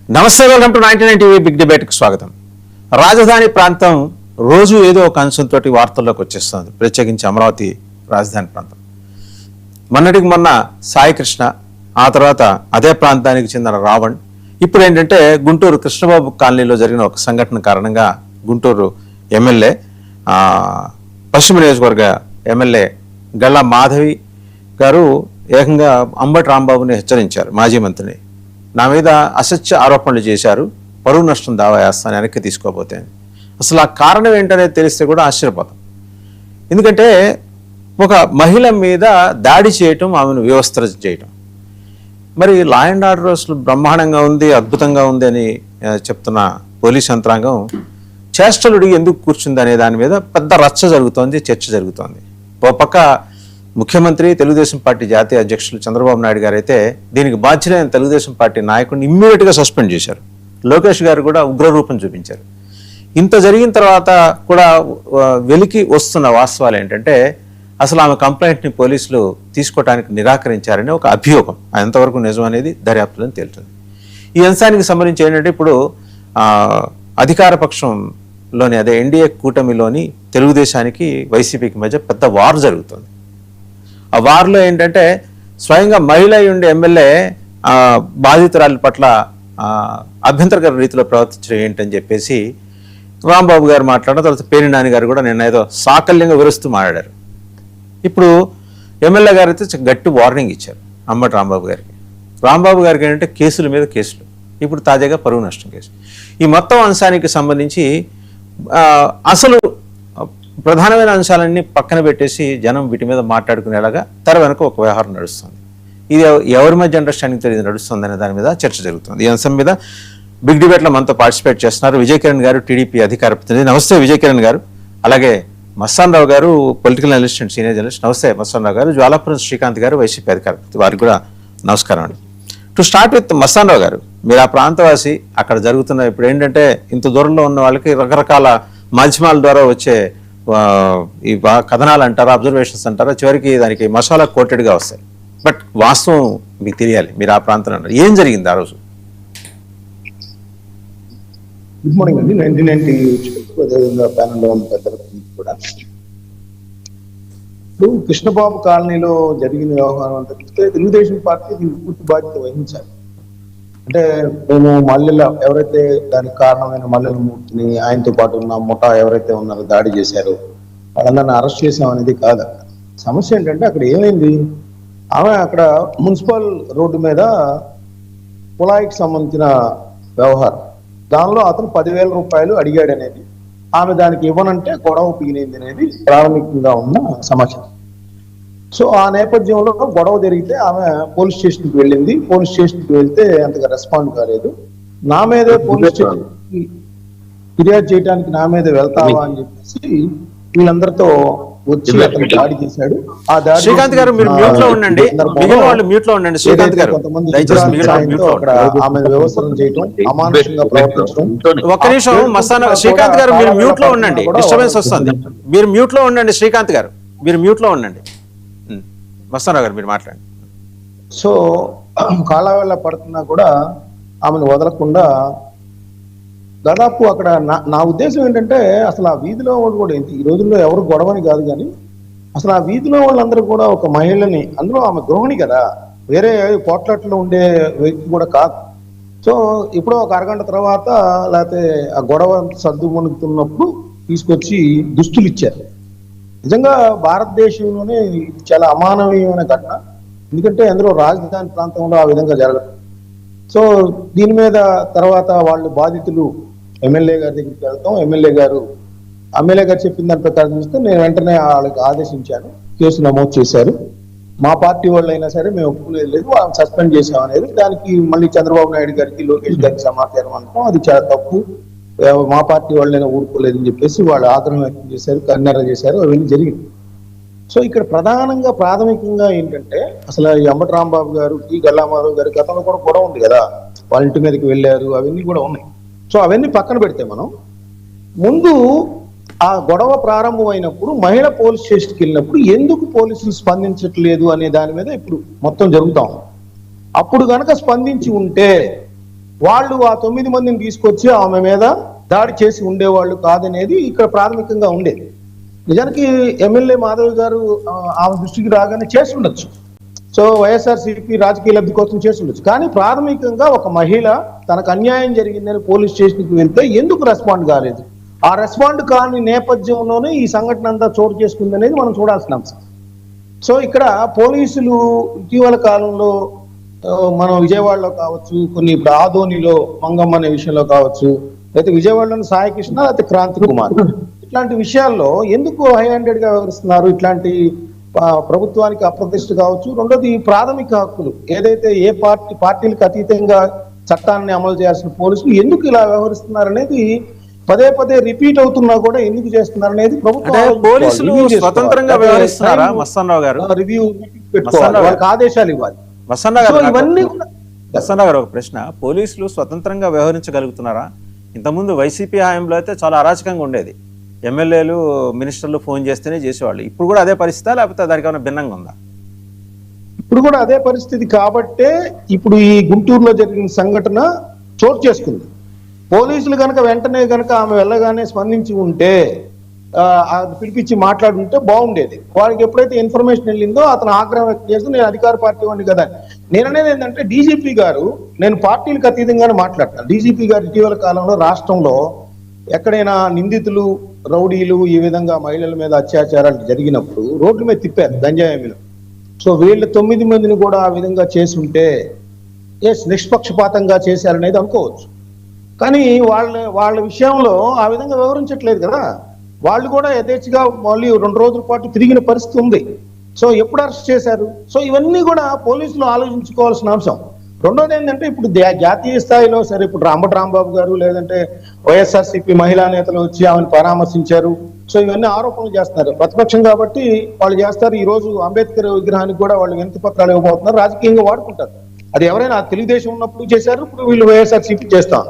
నమస్తే, welcome to 99 TV big డిబేట్కి స్వాగతం. రాజధాని ప్రాంతం రోజు ఏదో ఒక అంశంతో వార్తల్లోకి వచ్చేస్తుంది, ప్రత్యేకించి అమరావతి రాజధాని ప్రాంతం. మొన్నటికి మొన్న సాయి కృష్ణ, ఆ తర్వాత అదే ప్రాంతానికి చెందిన రావణ్, ఇప్పుడు ఏంటంటే గుంటూరు కృష్ణబాబు కాలనీలో జరిగిన ఒక సంఘటన కారణంగా గుంటూరు ఎమ్మెల్యే, పశ్చిమ నియోజకవర్గ ఎమ్మెల్యే గళ్ళ మాధవి గారు ఏకంగా అంబటి రాంబాబుని హెచ్చరించారు. మాజీ మంత్రిని, నా మీద అసత్య ఆరోపణలు చేశారు, పరువు నష్టం దావా వేస్తాను వెనక్కి తీసుకోపోతే. అసలు ఆ కారణం ఏంటనేది తెలిస్తే కూడా ఆశ్చర్యపోతాం. ఎందుకంటే ఒక మహిళ మీద దాడి చేయటం, ఆమెను వ్యవస్థ చేయటం, మరి లా అండ్ ఆర్డర్ అసలు బ్రహ్మాండంగా ఉంది, అద్భుతంగా ఉంది అని చెప్తున్న పోలీస్ యంత్రాంగం చేష్టలుడి ఎందుకు కూర్చుంది అనే దాని మీద పెద్ద రచ్చ జరుగుతోంది, చర్చ జరుగుతోంది. ఓ పక్క ముఖ్యమంత్రి, తెలుగుదేశం పార్టీ జాతీయ అధ్యక్షులు చంద్రబాబు నాయుడు గారు అయితే దీనికి బాధ్యులైన తెలుగుదేశం పార్టీ నాయకుడిని ఇమ్మీడియట్గా సస్పెండ్ చేశారు. లోకేష్ గారు కూడా ఉగ్రరూపం చూపించారు. ఇంత జరిగిన తర్వాత కూడా వెలికి వస్తున్న వాస్తవాలు ఏంటంటే అసలు ఆమె కంప్లైంట్ని పోలీసులు తీసుకోవడానికి నిరాకరించారని ఒక అభియోగం. ఎంతవరకు నిజం అనేది దర్యాప్తులో తేలుతుంది. ఈ అంశానికి సంబంధించి ఏంటంటే ఇప్పుడు అధికార పక్షంలోని, అదే ఎన్డీఏ కూటమిలోని తెలుగుదేశానికి వైసీపీకి మధ్య పెద్ద వార్ జరుగుతుంది. ఆ వార్లో ఏంటంటే స్వయంగా మహిళ ఉండే ఎమ్మెల్యే బాధితురాలి పట్ల అభ్యంతరకర రీతిలో ప్రవర్తించడం ఏంటని చెప్పేసి రాంబాబు గారు మాట్లాడిన తర్వాత పేరు నాని గారు కూడా నిన్న ఏదో సాకల్యంగా విరుస్తూ మాట్లాడారు. ఇప్పుడు ఎమ్మెల్యే గారు అయితే గట్టి వార్నింగ్ ఇచ్చారు అంబటి రాంబాబు గారికి. రాంబాబు గారికి ఏంటంటే కేసుల మీద కేసులు, ఇప్పుడు తాజాగా పరువు నష్టం కేసు. ఈ మొత్తం అంశానికి సంబంధించి అసలు ప్రధానమైన అంశాలన్నీ పక్కన పెట్టేసి జనం వీటి మీద మాట్లాడుకునేలాగా తెర వెనక ఒక వ్యవహారం నడుస్తుంది. ఇది ఎవరి మధ్య అండర్స్టాండింగ్ తెలియదు నడుస్తుంది అనే దాని మీద చర్చ జరుగుతుంది. ఈ అంశం మీద బిగ్ డిబేట్లో మనతో పార్టిసిపేట్ చేస్తున్నారు విజయ్ కిరణ్ గారు, టీడీపీ అధికార ప్రతినిధి. నమస్తే విజయ్ కిరణ్ గారు. అలాగే మస్తాన్ రావు గారు, political analyst and senior journalist. నమస్తే మస్తాన్ రావు గారు. జ్వాలాపురం శ్రీకాంత్ గారు, వైసీపీ అధికార ప్రతినిధి, వారికి కూడా నమస్కారం అండి. టు స్టార్ట్ విత్ మస్తాన్ రావు గారు, మీరు ఆ ప్రాంతవాసి, అక్కడ జరుగుతున్న ఇప్పుడు ఏంటంటే ఇంత దూరంలో ఉన్న వాళ్ళకి రకరకాల మాధ్యమాల ద్వారా వచ్చే ఈ కథనాలు అంటారా, అబ్జర్వేషన్స్ అంటారా, చివరికి దానికి మసాలా కోటెడ్గా వస్తాయి. బట్ వాస్తవం మీకు తెలియాలి, మీరు ఆ ప్రాంతంలో ఉన్నారు. ఏం జరిగింది ఆ రోజు? గుడ్ మార్నింగ్ అండి. 1990 అదేవిధంగా ప్యానల్లో ఉన్న పెద్దలకు కూడా ఇప్పుడు కృష్ణబాబు కాలనీలో జరిగిన వ్యవహారం అంతా చూస్తే తెలుగుదేశం పార్టీ దీనికి పూర్తి బాధ్యత వహించాలి. అంటే మేము మల్లెల ఎవరైతే దానికి కారణమైన మల్లెల మూర్తిని, ఆయనతో పాటు ఉన్న ముఠా ఎవరైతే ఉన్నారో దాడి చేశారో వాళ్ళందరినీ అరెస్ట్ చేసామనేది కాదు. సమస్య ఏంటంటే అక్కడ ఏమైంది, ఆమె అక్కడ మున్సిపల్ రోడ్డు మీద కుళాయికి సంబంధించిన వ్యవహారం, దానిలో అతను 10,000 రూపాయలు అడిగాడు అనేది, ఆమె దానికి ఇవ్వనంటే గొడవ పిగిలింది అనేది ప్రాథమికంగా ఉన్న సమాచారం. సో ఆ నేపథ్యంలో గొడవ జరిగితే ఆమె పోలీస్ స్టేషన్కి వెళ్ళింది. పోలీస్ స్టేషన్కి వెళ్తే అంతగా రెస్పాండ్ కాలేదు. నా మీదే పోలీస్ స్టేషన్ ఫిర్యాదు చేయడానికి నా మీద వెళ్తావా అని చెప్పేసి వీళ్ళందరితో వచ్చి అతను దాడి చేశాడు. ఆ దాడి శ్రీకాంత్ గారు మీరు మ్యూట్ లో ఉండండి, మిగిలిన వాళ్ళు మ్యూట్ లో ఉండండి. శ్రీకాంత్ గారు అక్కడ ఆమె వ్యవస్థను చేయడం, అమానుషంగా ప్రవర్తించడం. ఒక్క నిమిషం మస్తాన్, శ్రీకాంత్ గారు మీరు మ్యూట్ లో ఉండండి, డిస్టర్బెన్స్ వస్తుంది. మీరు మ్యూట్ లో ఉండండి శ్రీకాంత్ గారు, మీరు మ్యూట్ లో ఉండండి. మస్తాన్ గారు మీరు మాట్లాడండి. సో కాళ్ళవేళ్ళ పడుతున్నా కూడా ఆమెను వదలకుండా దాదాపు అక్కడ నా ఉద్దేశం ఏంటంటే అసలు ఆ వీధిలో వాళ్ళు కూడా ఈ రోజుల్లో ఎవరు గొడవని కాదు, కానీ అసలు ఆ వీధిలో వాళ్ళందరూ కూడా ఒక మహిళని, అందులో ఆమె గృహిణి కదా, వేరే పోట్లాట్లో ఉండే వ్యక్తి కూడా కాదు. సో ఇప్పుడు ఒక అరగంట తర్వాత లేకపోతే ఆ గొడవ సర్దుమణుకుతున్నప్పుడు తీసుకొచ్చి దుస్తులు ఇచ్చారు. నిజంగా భారతదేశంలోనే చాలా అమానవీయమైన ఘటన. ఎందుకంటే అందులో రాజధాని ప్రాంతంలో ఆ విధంగా జరగదు. సో దీని మీద తర్వాత వాళ్ళు బాధితులు ఎమ్మెల్యే గారి దగ్గరికి వెళ్తాం. ఎమ్మెల్యే గారు చెప్పిన దాని ప్రకారం చూస్తే నేను వెంటనే వాళ్ళకి ఆదేశించాను, కేసు నమోదు చేశారు. మా పార్టీ వాళ్ళు అయినా సరే మేము ఒప్పుకునేది లేదు, వాళ్ళని సస్పెండ్ చేసాం అనేది. దానికి మళ్ళీ చంద్రబాబు నాయుడు గారికి, లోకేష్ గారికి సమాచారం అనుకోం, అది చాలా తప్పు, మా పార్టీ వాళ్ళైనా ఊరుకోలేదని చెప్పేసి వాళ్ళు ఆగ్రహం వ్యక్తం చేశారు, కన్నెర చేశారు, అవన్నీ జరిగింది. సో ఇక్కడ ప్రాథమికంగా ఏంటంటే అసలు ఈ అంబటి రాంబాబు గారు, టి గల్లామాధవ్ గారి గతంలో కూడా గొడవ ఉంది కదా, వాళ్ళ ఇంటి మీదకి వెళ్ళారు, అవన్నీ కూడా ఉన్నాయి. సో అవన్నీ పక్కన పెడితే మనం ముందు ఆ గొడవ ప్రారంభమైనప్పుడు మహిళ పోలీస్ స్టేషన్కి వెళ్ళినప్పుడు ఎందుకు పోలీసులు స్పందించట్లేదు అనే దాని మీద ఇప్పుడు మొత్తం జరుగుతాం. అప్పుడు గనక స్పందించి ఉంటే వాళ్ళు ఆ 9 మందిని తీసుకొచ్చి ఆమె మీద దాడి చేసి ఉండేవాళ్ళు కాదనేది ఇక్కడ ప్రాథమికంగా ఉండేది. నిజానికి ఎమ్మెల్యే మాధవ్ గారు ఆమె దృష్టికి రాగానే చేసి ఉండొచ్చు. సో వైఎస్ఆర్సీపీ రాజకీయ లబ్ధి కోసం చేసి ఉండొచ్చు. కానీ ప్రాథమికంగా ఒక మహిళ తనకు అన్యాయం జరిగిందని పోలీస్ స్టేషన్కి వెళ్తే ఎందుకు రెస్పాండ్ కాలేదు? ఆ రెస్పాండ్ కాని నేపథ్యంలోనే ఈ సంఘటన అంతా చోటు చేసుకుంది అనేది మనం చూడాల్సిన అంశం. సో ఇక్కడ పోలీసులు ఇటీవల కాలంలో మనం విజయవాడలో కావచ్చు, కొన్ని ఇప్పుడు ఆదోనిలో మంగమ్మ అనే విషయంలో కావచ్చు, లేకపోతే విజయవాడలోని సాయికృష్ణ లేకపోతే క్రాంతి కుమార్, ఇట్లాంటి విషయాల్లో ఎందుకు హై హ్యాండెడ్ గా వ్యవహరిస్తున్నారు? ఇట్లాంటి ప్రభుత్వానికి అప్రతిష్ట కావచ్చు. రెండోది ప్రాథమిక హక్కులు ఏదైతే ఏ పార్టీలకు అతీతంగా చట్టాన్ని అమలు చేయాల్సిన పోలీసులు ఎందుకు ఇలా వ్యవహరిస్తున్నారు అనేది పదే పదే రిపీట్ అవుతున్నా కూడా ఎందుకు చేస్తున్నారు అనేది ప్రభుత్వం పోలీసులు స్వతంత్రంగా వ్యవహరిస్తున్నారా మస్తానరావు గారు? రివ్యూ పెట్టుకోవాలి, వాళ్ళకి ఆదేశాలు ఇవ్వాలి. మస్తానరావు గారు ఒక ప్రశ్న, పోలీసులు స్వతంత్రంగా వ్యవహరించగలుగుతున్నారా? ఇంతకుముందు వైసీపీ హయాంలో అయితే చాలా అరాచకంగా ఉండేది, ఎమ్మెల్యేలు మినిస్టర్లు ఫోన్ చేస్తేనే చేసేవాళ్ళు. ఇప్పుడు కూడా అదే పరిస్థితి లేకపోతే దానికి ఏమైనా భిన్నంగా ఉందా? ఇప్పుడు కూడా అదే పరిస్థితి కాబట్టే ఇప్పుడు ఈ గుంటూరులో జరిగిన సంఘటన చోటు చేసుకుంది. పోలీసులు కనుక వెంటనే కనుక ఆమె వెళ్ళగానే స్పందించి ఉంటే, పిలిపించి మాట్లాడుంటే బాగుండేది. వాడికి ఎప్పుడైతే ఇన్ఫర్మేషన్ వెళ్ళిందో అతను ఆగ్రహం వ్యక్తం చేస్తూ నేను అధికార పార్టీ వాడిని కదా. నేను అనేది ఏంటంటే డీజీపీ గారు, నేను పార్టీలకు అతీతంగానే మాట్లాడతాను. డీజీపీ గారు ఇటీవల కాలంలో రాష్ట్రంలో ఎక్కడైనా నిందితులు, రౌడీలు ఈ విధంగా మహిళల మీద అత్యాచారాలు జరిగినప్పుడు రోడ్ల మీద తిప్పారు గంజాయిలు. సో వీళ్ళు 9 మందిని కూడా ఆ విధంగా చేసి ఉంటే నిష్పక్షపాతంగా చేశారనేది అనుకోవచ్చు. కానీ వాళ్ళ విషయంలో ఆ విధంగా వివరించట్లేదు కదా. వాళ్ళు కూడా యథేచ్ఛగా మళ్ళీ 2 రోజుల పాటు తిరిగిన పరిస్థితి ఉంది. సో ఎప్పుడు అరెస్ట్ చేశారు? సో ఇవన్నీ కూడా పోలీసులు ఆలోచించుకోవాల్సిన అంశం. రెండోది ఏంటంటే ఇప్పుడు జాతీయ స్థాయిలో సరే, ఇప్పుడు అంబటి రాంబాబు గారు లేదంటే వైఎస్ఆర్సీపీ మహిళా నేతలు వచ్చి ఆమెను పరామర్శించారు. సో ఇవన్నీ ఆరోపణలు చేస్తున్నారు. ప్రతిపక్షం కాబట్టి వాళ్ళు చేస్తారు. ఈ రోజు అంబేద్కర్ విగ్రహానికి కూడా వాళ్ళు వినతి పత్రాలు ఇవ్వబోతున్నారు, రాజకీయంగా వాడుకుంటారు. అది ఎవరైనా తెలుగుదేశం ఉన్నప్పుడు చేశారు, ఇప్పుడు వీళ్ళు వైఎస్ఆర్సీపీ చేస్తాం.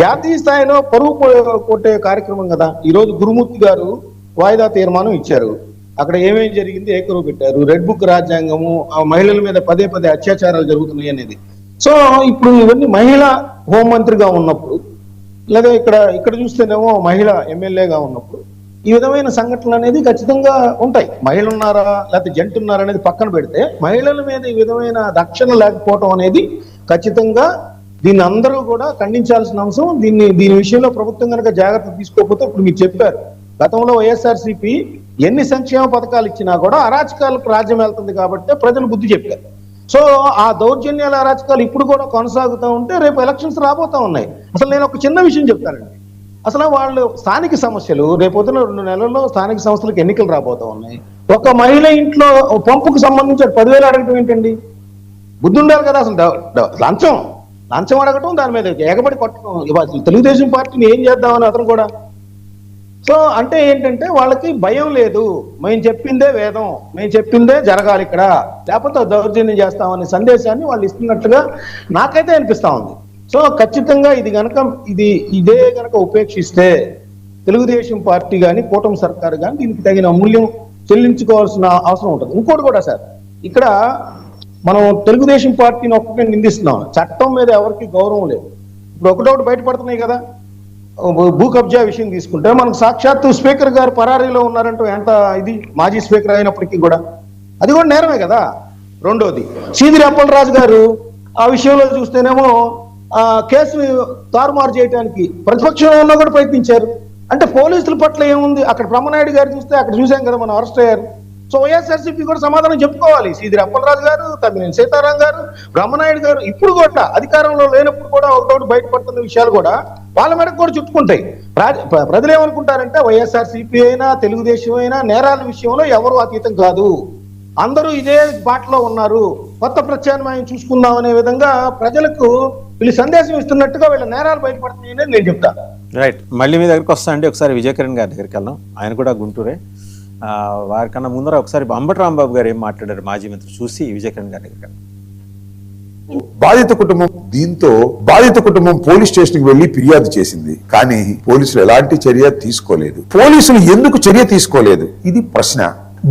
జాతీయ స్థాయిలో పరువు కొట్టే కార్యక్రమం కదా. ఈ రోజు గురుమూర్తి గారు వాయిదా తీర్మానం ఇచ్చారు. అక్కడ ఏమేమి జరిగింది ఏకరువు పెట్టారు. రెడ్ బుక్ రాజ్యాంగము, ఆ మహిళల మీద పదే అత్యాచారాలు జరుగుతున్నాయి అనేది. సో ఇప్పుడు ఇవన్నీ మహిళా హోంమంత్రిగా ఉన్నప్పుడు, లేదా ఇక్కడ చూస్తేనేమో మహిళా ఎమ్మెల్యేగా ఉన్నప్పుడు ఈ విధమైన సంఘటనలు అనేది ఖచ్చితంగా ఉంటాయి. మహిళ ఉన్నారా లేకపోతే జంట ఉన్నారా అనేది పక్కన పెడితే, మహిళల మీద ఈ విధమైన రక్షణ లేకపోవడం అనేది ఖచ్చితంగా దీన్ని అందరూ కూడా ఖండించాల్సిన అంశం. దీని విషయంలో ప్రభుత్వం కనుక జాగ్రత్త తీసుకోకపోతే, ఇప్పుడు మీరు చెప్పారు గతంలో వైఎస్ఆర్సీపీ ఎన్ని సంక్షేమ పథకాలు ఇచ్చినా కూడా అరాచకాలకు రాజ్యం వెళ్తుంది కాబట్టి ప్రజలు బుద్ధి చెప్పారు. సో ఆ దౌర్జన్యాల అరాచకాలు ఇప్పుడు కూడా కొనసాగుతూ ఉంటే రేపు ఎలక్షన్స్ రాబోతా ఉన్నాయి. అసలు నేను ఒక చిన్న విషయం చెప్తానండి. అసలు వాళ్ళు స్థానిక సమస్యలు, రేపొద్దున 2 నెలల్లో స్థానిక సంస్థలకు ఎన్నికలు రాబోతా ఉన్నాయి. ఒక మహిళ ఇంట్లో పంపుకు సంబంధించి 10,000 అడగటం ఏంటండి? బుద్ధి ఉండాలి కదా. అసలు లంచం అడగటం, దాని మీద ఎగబడి కొట్టడం, తెలుగుదేశం పార్టీని ఏం చేద్దామని అతను కూడా. సో అంటే ఏంటంటే వాళ్ళకి భయం లేదు. మేము చెప్పిందే వేదం, మేము చెప్పిందే జరగాలి ఇక్కడ, లేకపోతే దౌర్జన్యం చేస్తామనే సందేశాన్ని వాళ్ళు ఇస్తున్నట్టుగా నాకైతే అనిపిస్తా ఉంది. సో ఖచ్చితంగా ఇదే గనక ఉపేక్షిస్తే తెలుగుదేశం పార్టీ కానీ కూటమి సర్కారు కానీ దీనికి తగిన మూల్యం చెల్లించుకోవాల్సిన అవసరం ఉంటుంది. ఇంకోటి కూడా సార్, ఇక్కడ మనం తెలుగుదేశం పార్టీని ఒక్కటే నిందిస్తున్నాం. చట్టం మీద ఎవరికి గౌరవం లేదు. ఇప్పుడు ఒకటొకటి బయటపడుతున్నాయి కదా. భూ కబ్జా విషయం తీసుకుంటే మనకు సాక్షాత్తు స్పీకర్ గారు పరారీలో ఉన్నారంటూ ఎంత ఇది, మాజీ స్పీకర్ అయినప్పటికీ కూడా అది కూడా నేరమే కదా. రెండోది సీదిరి అప్పలరాజు గారు ఆ విషయంలో చూస్తేనేమో కేసుని తారుమారు చేయడానికి ప్రతిపక్షంలో ఉన్నా కూడా ప్రయత్నించారు. అంటే పోలీసుల పట్ల ఏముంది? అక్కడ బ్రహ్మనాయుడు గారు చూస్తే అక్కడ చూసాం కదా, మనం అరెస్ట్ అయ్యారు. సో వైఎస్ఆర్సీపీ కూడా సమాధానం చెప్పుకోవాలి. సీదిరి అప్పలరాజు గారు, తమ్మినేని సీతారాం గారు, బ్రహ్మనాయుడు గారు ఇప్పుడు కూడా అధికారంలో లేనప్పుడు కూడా ఒకటోటి బయటపడుతున్న విషయాలు కూడా వాళ్ళ మేరకు కూడా చుట్టుకుంటాయి. ప్రజలు ఏమనుకుంటారంటే వైఎస్ఆర్సీపీ అయినా తెలుగుదేశం అయినా నేరాల విషయంలో ఎవరు అతీతం కాదు, అందరూ ఇదే బాటలో ఉన్నారు, కొత్త ప్రత్యామ్నాయం చూసుకుందాం అనే విధంగా ప్రజలకు వీళ్ళు సందేశం ఇస్తున్నట్టుగా వీళ్ళ నేరాలు బయటపడుతున్నాయి అనేది నేను చెప్తాను. రైట్, మళ్ళీ మీ దగ్గరికి వస్తా అండి. ఒకసారి విజయకిరణ్ గారి దగ్గరికి వెళ్దాం. ఆయన కూడా గుంటూరే. వారికన్నా ముందర ఒకసారి అంబటి రాంబాబు గారు ఏం మాట్లాడారు మాజీ మంత్రి చూసి విజయకిరణ్ గారి దగ్గరికి వెళ్దాం. బాధిత కుటుంబం పోలీస్ స్టేషన్ కి వెళ్లి ఫిర్యాదు చేసింది, కానీ పోలీసులు ఎలాంటి చర్య తీసుకోలేదు. పోలీసులు ఎందుకు చర్య తీసుకోలేదు ఇది ప్రశ్న.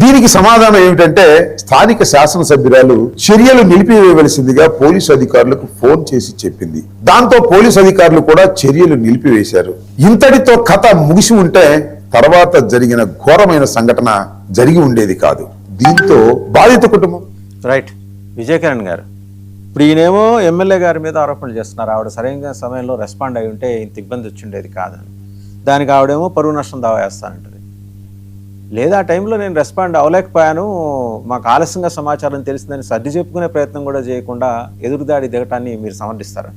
దీనికి సమాధానం ఏమిటంటే స్థానిక శాసనసభ్యురాలు చర్యలు నిలిపివేయవలసిందిగా పోలీసు అధికారులకు ఫోన్ చేసి చెప్పింది. దాంతో పోలీసు అధికారులు కూడా చర్యలు నిలిపివేశారు. ఇంతటితో కథ ముగిసి ఉంటే తర్వాత జరిగిన ఘోరమైన సంఘటన జరిగి ఉండేది కాదు. దీంతో బాధిత కుటుంబం రైట్. విజయకిరణ్ గారు, ఇప్పుడు ఈయనేమో ఎమ్మెల్యే గారి మీద ఆరోపణలు చేస్తున్నారు. ఆవిడ సరైన సమయంలో రెస్పాండ్ అయి ఉంటే ఇంత ఇబ్బంది వచ్చి ఉండేది కాదని. దానికి ఆవిడేమో పరువు నష్టం దావా వేస్తానంటది. లేదా ఆ టైంలో నేను రెస్పాండ్ అవ్వలేకపోయాను, మాకు ఆలస్యంగా సమాచారం తెలిసిందని సర్ది చెప్పుకునే ప్రయత్నం కూడా చేయకుండా ఎదురుదాడి దిగటాన్ని మీరు సమర్థిస్తారా?